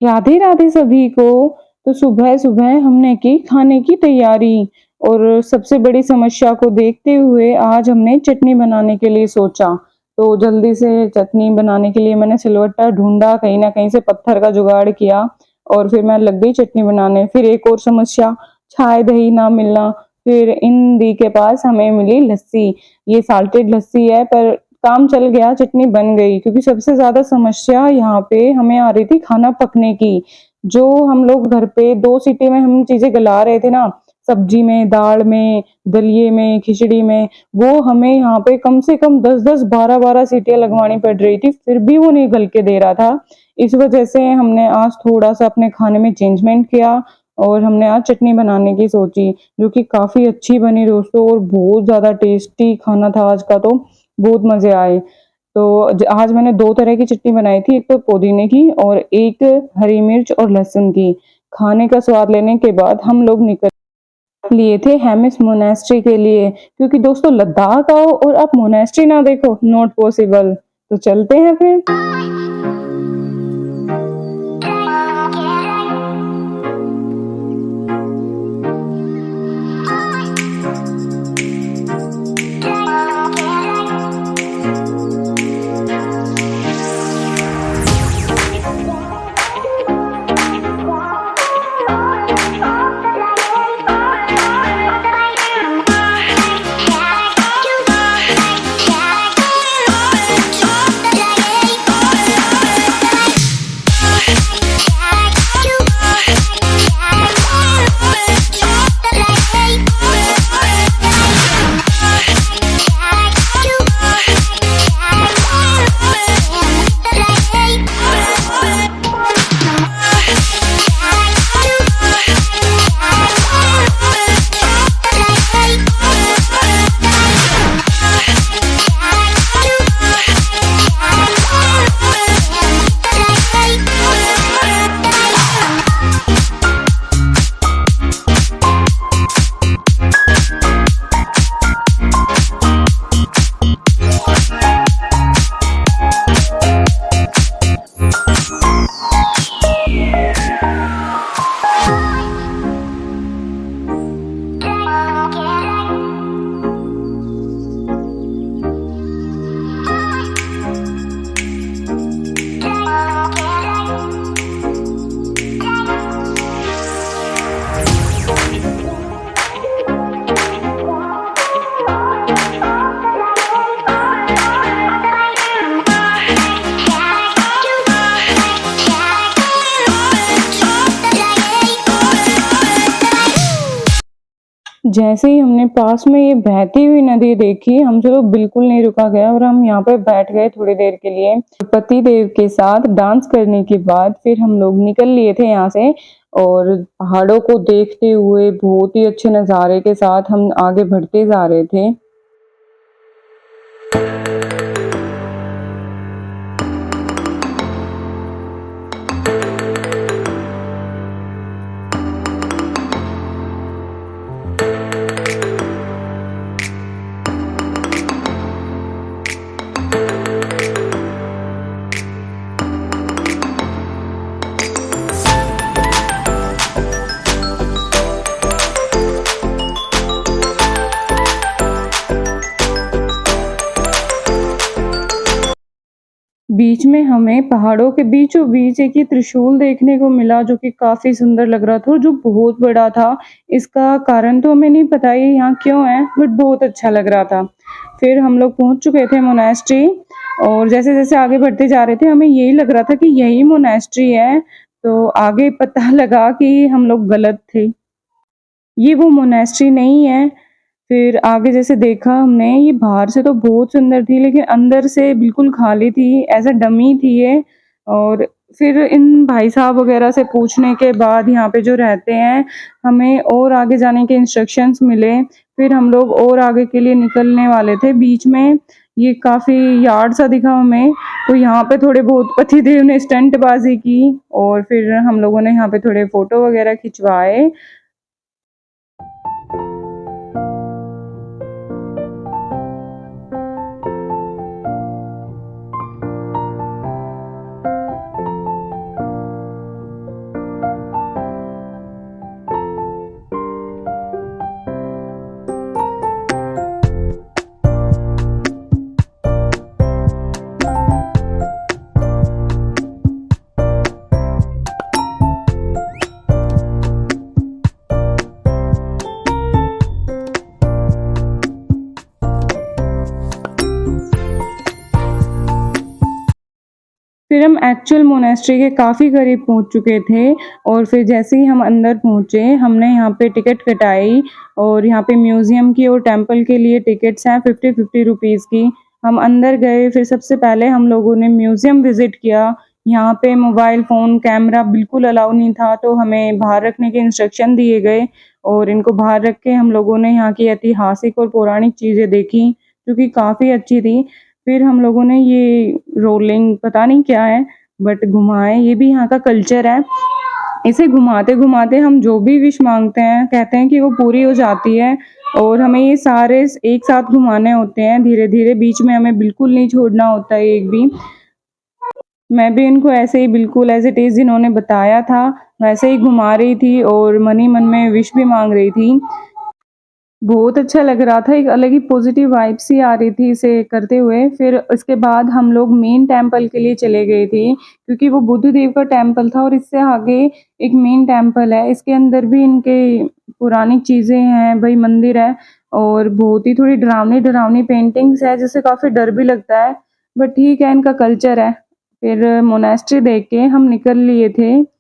राधे राधे सभी को। तो सुबह सुबह हमने की खाने की तैयारी और सबसे बड़ी समस्या को देखते हुए आज हमने चटनी बनाने के लिए सोचा। तो जल्दी से चटनी बनाने के लिए मैंने सिलवट्टा ढूंढा, कहीं ना कहीं से पत्थर का जुगाड़ किया और फिर मैं लग गई चटनी बनाने। फिर एक और समस्या, चाय दही ना मिलना। फिर इन दी के पास हमें मिली लस्सी। ये साल्टेड लस्सी है पर काम चल गया, चटनी बन गई। क्योंकि सबसे ज्यादा समस्या यहाँ पे हमें आ रही थी खाना पकने की। जो हम लोग घर पे 2 सीटी में हम चीजें गला रहे थे ना, सब्जी में, दाल में, दलिए में, खिचड़ी में, वो हमें यहाँ पे कम से कम 10-10 12-12 सीटियां लगवानी पड़ रही थी, फिर भी वो नहीं गल के दे रहा था। इस वजह से हमने आज थोड़ा सा अपने खाने में चेंजमेंट किया और हमने आज चटनी बनाने की सोची, जो कि काफी अच्छी बनी दोस्तों और बहुत ज्यादा टेस्टी खाना था आज का। तो बहुत मजे आए। तो आज मैंने 2 तरह की चटनी बनाई थी, एक तो पुदीने की और एक हरी मिर्च और लहसुन की। खाने का स्वाद लेने के बाद हम लोग निकल लिए थे हेमिस मोनेस्ट्री के लिए, क्योंकि दोस्तों लद्दाख आओ और आप मोनेस्ट्री ना देखो, नॉट पॉसिबल। तो चलते हैं फिर। जैसे ही हमने पास में ये बहती हुई नदी देखी, हमसे तो बिल्कुल नहीं रुका गया और हम यहाँ पे बैठ गए थोड़ी देर के लिए पति देव के साथ डांस करने के बाद। फिर हम लोग निकल लिए थे यहाँ से और पहाड़ों को देखते हुए बहुत ही अच्छे नज़ारे के साथ हम आगे बढ़ते जा रहे थे। बीच में हमें पहाड़ों के बीचों बीच एक ये त्रिशूल देखने को मिला, जो कि काफी सुंदर लग रहा था और जो बहुत बड़ा था। इसका कारण तो हमें नहीं पता ये यहाँ क्यों है, बट बहुत अच्छा लग रहा था। फिर हम लोग पहुंच चुके थे मोनेस्ट्री और जैसे जैसे आगे बढ़ते जा रहे थे हमें यही लग रहा था कि यही मोनेस्ट्री है। तो आगे पता लगा कि हम लोग गलत थे, ये वो मोनेस्ट्री नहीं है। फिर आगे जैसे देखा हमने, ये बाहर से तो बहुत सुंदर थी लेकिन अंदर से बिल्कुल खाली थी, एज़ अ डमी थी ये। और फिर इन भाई साहब वगैरह से पूछने के बाद यहाँ पे जो रहते हैं, हमें और आगे जाने के इंस्ट्रक्शंस मिले। फिर हम लोग और आगे के लिए निकलने वाले थे, बीच में ये काफ़ी यार्ड सा दिखा हमें। तो यहाँ पे थोड़े बहुत पतिदेव ने स्टंटबाजी की और फिर हम लोगों ने यहाँ पे थोड़े फोटो वगैरह खिंचवाए। एक्चुअल मोनेस्ट्री के काफ़ी करीब पहुँच चुके थे और फिर जैसे ही हम अंदर पहुँचे, हमने यहाँ पे टिकट कटाई और यहाँ पे म्यूज़ियम की और टेम्पल के लिए टिकट्स हैं 50-50 रुपीज़ की। हम अंदर गए, फिर सबसे पहले हम लोगों ने म्यूज़ियम विज़िट किया। यहाँ पे मोबाइल फ़ोन, कैमरा बिल्कुल अलाउ नहीं था, तो हमें बाहर रखने के इंस्ट्रक्शन दिए गए और इनको बाहर रख के हम लोगों ने यहाँ की ऐतिहासिक और पौराणिक चीज़ें देखी, जो कि काफ़ी अच्छी थी। फिर हम लोगों ने ये रोलिंग पता नहीं क्या है बट घुमाए, ये भी यहाँ का कल्चर है। इसे घुमाते-घुमाते हम जो भी विश माँगते हैं, कहते हैं कि वो पूरी हो जाती है और हमें ये सारे एक साथ घुमाने होते हैं धीरे-धीरे, बीच में हमें बिल्कुल नहीं छोड़ना होता है एक भी। मैं भी इनको ऐसे ही बिल्कुल एज़ इट इज़ जिन्होंने बताया था, वैसे ही घुमा रही थी और मन ही मन में विश भी माँग रही थी। बहुत अच्छा लग रहा था, एक अलग ही पॉज़िटिव वाइब्स सी आ रही थी इसे करते हुए। फिर उसके बाद हम लोग मेन टेम्पल के लिए चले गए थे, क्योंकि वो बुद्ध देव का टेम्पल था और इससे आगे एक मेन टेम्पल है। इसके अंदर भी इनके पौराणिक चीज़ें हैं, भई मंदिर है और बहुत ही थोड़ी डरावनी-डरावनी पेंटिंग्स है, जिससे काफ़ी डर भी लगता है, बट ठीक है, इनका कल्चर है। फिर मोनेस्ट्री देख के हम निकल लिए थे।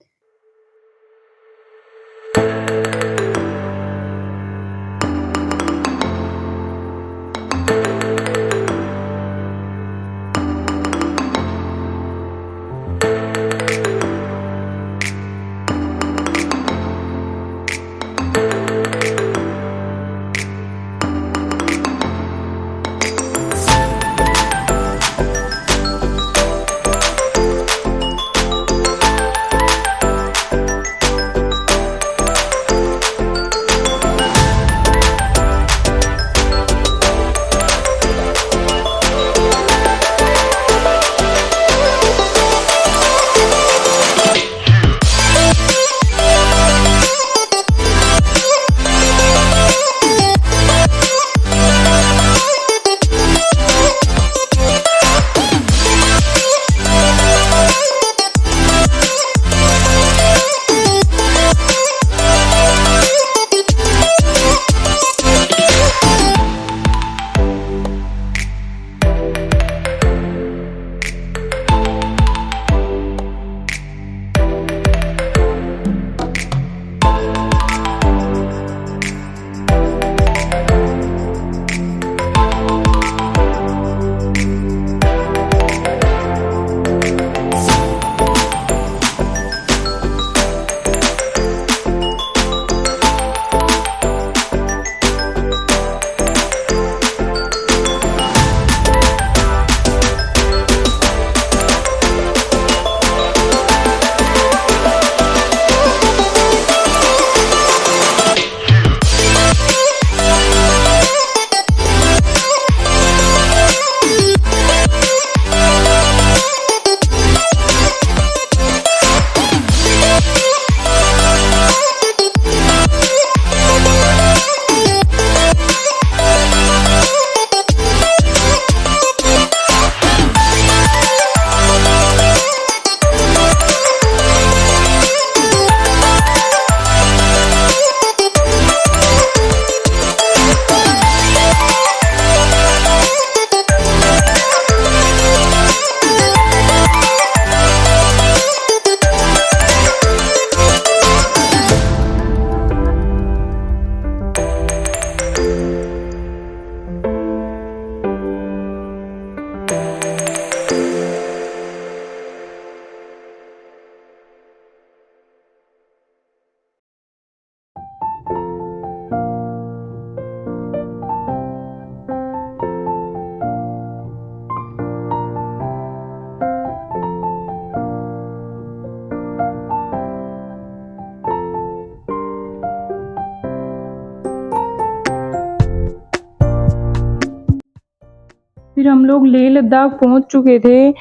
फिर हम लोग लेह लद्दाख पहुँच चुके थे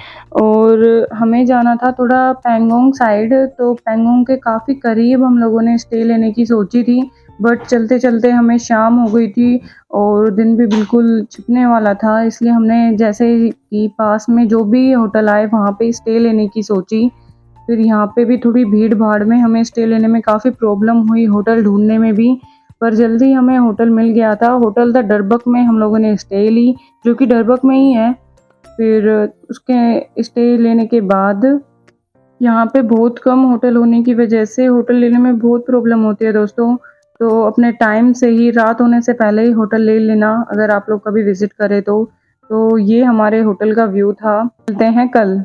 और हमें जाना था थोड़ा पैंगोंग साइड, तो पैंगोंग के काफ़ी करीब हम लोगों ने स्टे लेने की सोची थी, बट चलते-चलते हमें शाम हो गई थी और दिन भी बिल्कुल छिपने वाला था, इसलिए हमने जैसे ही पास में जो भी होटल आए वहाँ पे स्टे लेने की सोची। फिर यहाँ पे भी थोड़ी भीड़-भाड़ में हमें स्टे लेने में काफ़ी प्रॉब्लम हुई, होटल ढूँढने में भी, पर जल्दी हमें होटल मिल गया था। होटल द डरबक में हम लोगों ने स्टे ली, जो कि डरबक में ही है। फिर उसके स्टे लेने के बाद यहाँ पे बहुत कम होटल होने की वजह से होटल लेने में बहुत प्रॉब्लम होती है दोस्तों। तो अपने टाइम से ही रात होने से पहले ही होटल ले लेना अगर आप लोग कभी विज़िट करें तो। तो ये हमारे होटल का व्यू था। मिलते हैं कल।